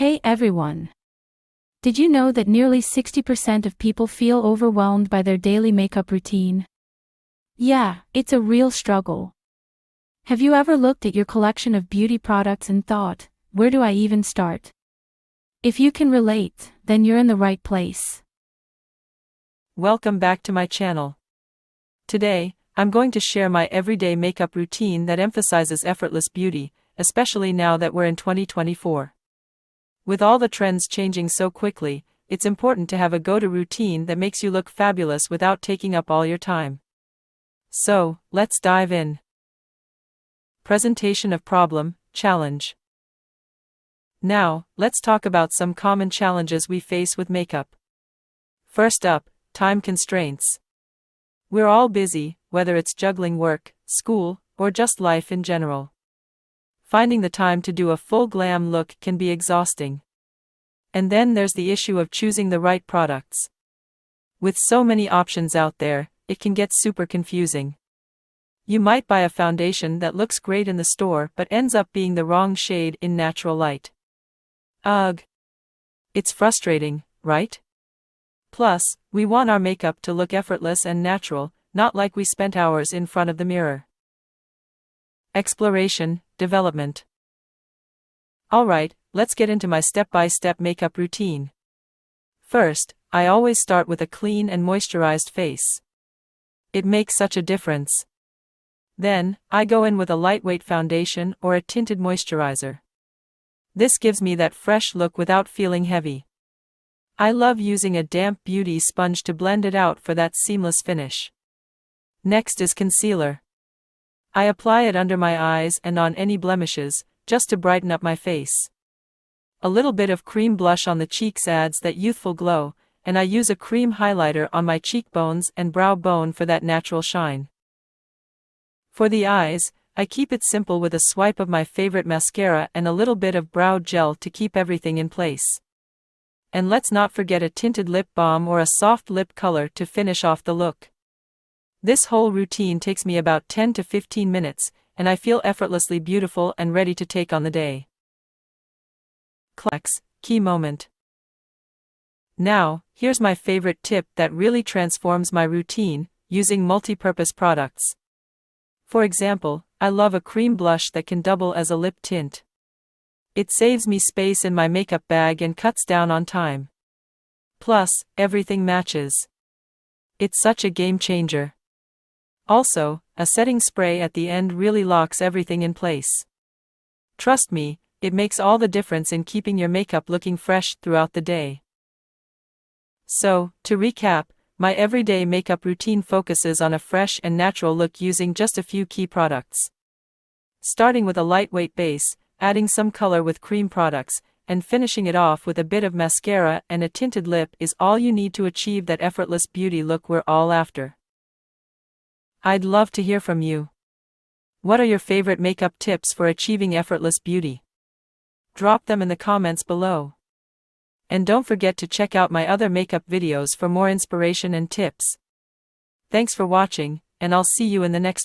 Hey everyone! Did you know that nearly 60% of people feel overwhelmed by their daily makeup routine? Yeah, it's a real struggle. Have you ever looked at your collection of beauty products and thought, where do I even start? If you can relate, then you're in the right place. Welcome back to my channel. Today, I'm going to share my everyday makeup routine that emphasizes effortless beauty, especially now that we're in 2024. With all the trends changing so quickly, it's important to have a go-to routine that makes you look fabulous without taking up all your time. So, let's dive in. Presentation of problem, challenge. Now, let's talk about some common challenges we face with makeup. First up, time constraints. We're all busy, whether it's juggling work, school, or just life in general. Finding the time to do a full glam look can be exhausting. And then there's the issue of choosing the right products. With so many options out there, it can get super confusing. You might buy a foundation that looks great in the store but ends up being the wrong shade in natural light. Ugh! It's frustrating, right? Plus, we want our makeup to look effortless and natural, not like we spent hours in front of the mirror. Exploration, development. Alright, let's get into my step-by-step makeup routine. First, I always start with a clean and moisturized face. It makes such a difference. Then, I go in with a lightweight foundation or a tinted moisturizer. This gives me that fresh look without feeling heavy. I love using a damp beauty sponge to blend it out for that seamless finish. Next is concealer. I apply it under my eyes and on any blemishes, just to brighten up my face. A little bit of cream blush on the cheeks adds that youthful glow, and I use a cream highlighter on my cheekbones and brow bone for that natural shine. For the eyes, I keep it simple with a swipe of my favorite mascara and a little bit of brow gel to keep everything in place. And let's not forget a tinted lip balm or a soft lip color to finish off the look. This whole routine takes me about 10 to 15 minutes, and I feel effortlessly beautiful and ready to take on the day. Climax, key moment. Now, here's my favorite tip that really transforms my routine, using multi-purpose products. For example, I love a cream blush that can double as a lip tint. It saves me space in my makeup bag and cuts down on time. Plus, everything matches. It's such a game changer. Also, a setting spray at the end really locks everything in place. Trust me, it makes all the difference in keeping your makeup looking fresh throughout the day. So, to recap, my everyday makeup routine focuses on a fresh and natural look using just a few key products. Starting with a lightweight base, adding some color with cream products, and finishing it off with a bit of mascara and a tinted lip is all you need to achieve that effortless beauty look we're all after. I'd love to hear from you. What are your favorite makeup tips for achieving effortless beauty? Drop them in the comments below. And don't forget to check out my other makeup videos for more inspiration and tips. Thanks for watching, and I'll see you in the next one.